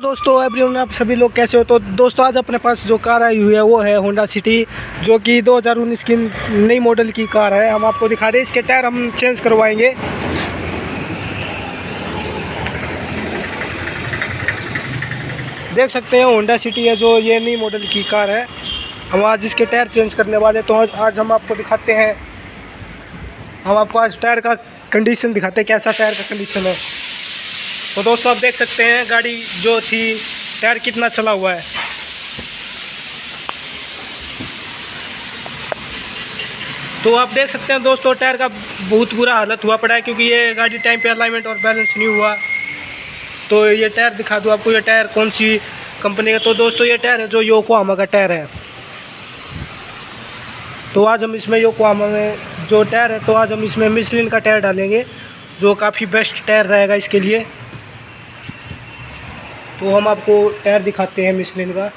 दोस्तों एवरीवन, आप सभी लोग कैसे हो। तो दोस्तों आज अपने पास जो कार आई हुई है वो है होंडा सिटी, जो कि 2019 की नई मॉडल की कार है। हम आपको दिखा दें, इसके टायर हम चेंज करवाएंगे। देख सकते हैं होंडा सिटी है, जो ये नई मॉडल की कार है। हम आज इसके टायर चेंज करने वाले, तो आज हम आपको दिखाते हैं। हम आपको आज टायर का कंडीशन दिखाते हैं, कैसा टायर का कंडीशन है। तो दोस्तों आप देख सकते हैं गाड़ी जो थी, टायर कितना चला हुआ है। तो आप देख सकते हैं दोस्तों, टायर का बहुत बुरा हालत हुआ पड़ा है, क्योंकि ये गाड़ी टाइम पे अलाइनमेंट और बैलेंस नहीं हुआ। तो ये टायर दिखा दूँ आपको, ये टायर कौन सी कंपनी का। तो दोस्तों ये टायर है जो योकोहामा का टायर है। तो आज हम इसमें योकोहामा में जो टायर है, तो आज हम इसमें मिशलिन का टायर डालेंगे, जो काफ़ी बेस्ट टायर रहेगा इसके लिए। तो हम आपको टायर दिखाते हैं मिशलिन का।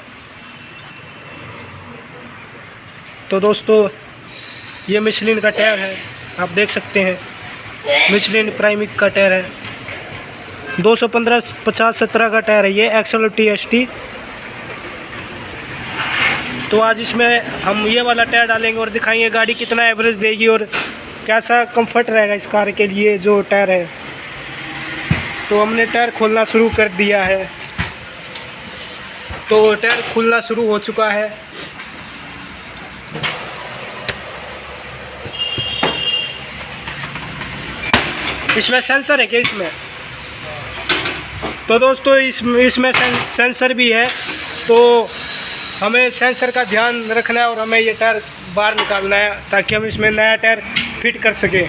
तो दोस्तों ये मिशलिन का टायर है, आप देख सकते हैं। मिशलिन प्राइमिक का टायर है, 215/50/17 का टायर है ये, एक्सल TST। तो आज इसमें हम ये वाला टायर डालेंगे और दिखाएंगे गाड़ी कितना एवरेज देगी और कैसा कंफर्ट रहेगा इस कार के लिए जो टायर है। तो हमने टायर खोलना शुरू कर दिया है। तो टायर खुलना शुरू हो चुका है। इसमें सेंसर है क्या इसमें? तो दोस्तों इसमें सेंसर भी है। तो हमें सेंसर का ध्यान रखना है और हमें ये टायर बाहर निकालना है, ताकि हम इसमें नया टायर फिट कर सकें।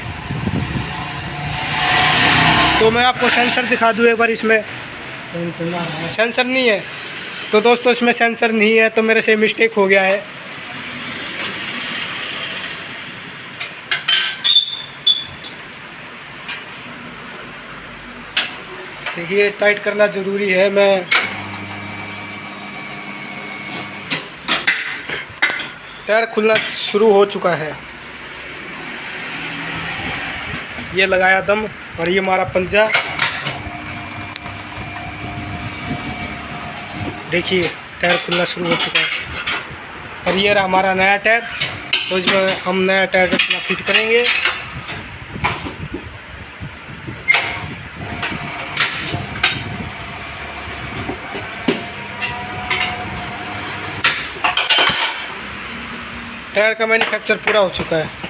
तो मैं आपको सेंसर दिखा दूँ एक बार। इसमें सेंसर नहीं है। तो दोस्तों इसमें सेंसर नहीं है, तो मेरे से मिस्टेक हो गया है। देखिए टाइट करना ज़रूरी है। मैं टायर खुलना शुरू हो चुका है। ये लगाया दम और ये हमारा पंजा। देखिए टायर खुलना शुरू हो चुका है और ये रहा हमारा नया टायर। तो इसमें हम नया टायर अपना फिट करेंगे। टायर का मैन्युफैक्चर पूरा हो चुका है।